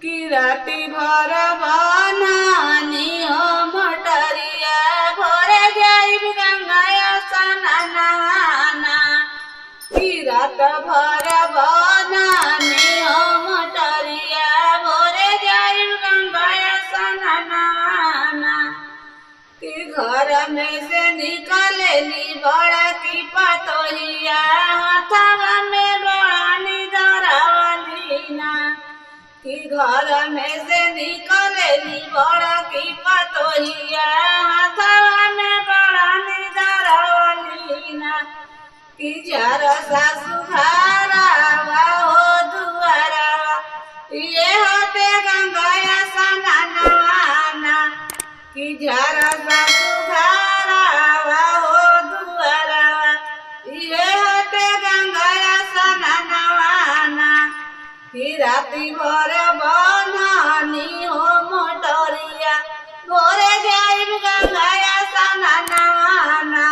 कि राति भर बनानी हो मटरिया भोरे जाइब गंगाया स्नानाना। कि रात भर बनानी हो मटरिया भोरे जाइब गंगाया स्नानाना। कि घर में से निकलेली बड़ा की पतोहिया हाथवा में बड़ानी धरावलीना। कि घर में से निकलेली बड़ा की पतोहिया हाथवा में बड़ानी धरावलीना। कि जर सासु घरवा हो दुआरवा ये होते गंगाया स्नानवाना। कि जर सासु घरवा हो दुआरवा ये होते गंगाया स्नानवाना। कि राति भर बनानी हो मटरिया भोरे जाइब गंगाया स्नानवाना।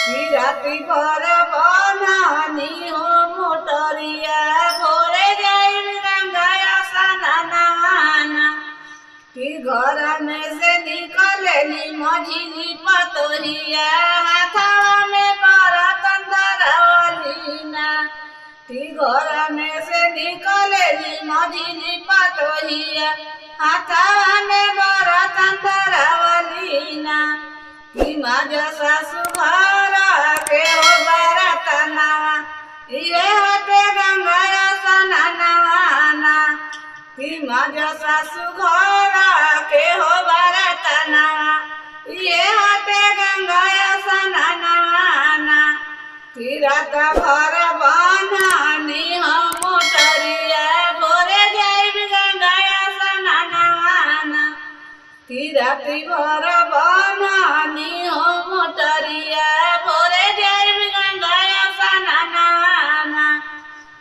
कि राति भर बनानी हो मटरिया भोरे जाइब गंगाया स्नानवाना। कि घर में से निकलेली मझिली पतोहिया हाथवा में बरतन धरावलीना। कि घर में से निकलेली मझिली पतोहिया हाथवा में बरतन धरावलीना। कि माज सासु घर के हो बरतनवा ये होते गंगाया स्नानवाना। कि माज सासु घर के हो बरतनवा ये होते गंगाया स्नानवाना। कि रात भर बनानी हो मटरिया भोरे जाइब गंगाया स्नानवाना। कि राति भर बनानी हो मटरिया भोरे जाइब गंगाया स्नानवाना।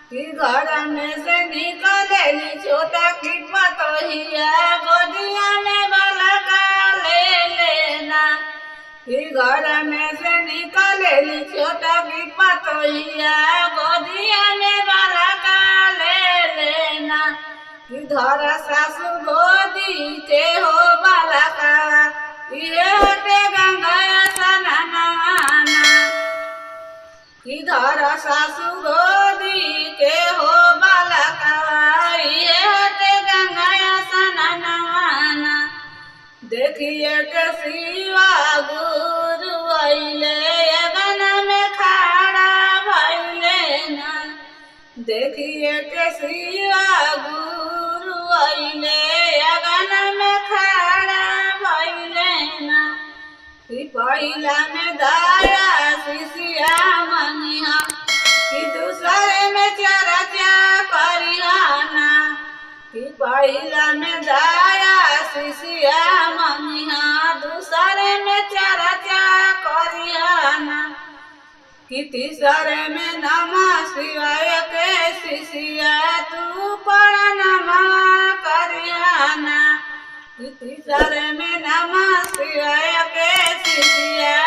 कि घर में से निकलेली छोटा की पतोहिया गोदिया में बलका ले लेना। कि घर में से निकलेली छोटा की पतोहिया गोदिया में बलका ले लेना। कि धर सासु गोदी के हो बलका ये होते गंगाया स्नानवाना। कि धर सासु गोदी के हो बलका ये होते गंगाया स्नानवाना। देखिए के शिवा गुरु अइले अगन में खड़ा भइले ना। देखिए के शिवा गुरु अइले अगन में खड़ा भइले ना। कि पहिला में दया शिष्या मनिहा कि दूसरे में चर्चा करिहाना। कि पहिला में दया शिष्या मनिहा दूसरे में चर्चा करिहाना। कि तीसरे में नमः शिवाय के शिष्या तू पढ़ नमः करिहाना। कि तीसरे में नमः शिवाय के शिष्या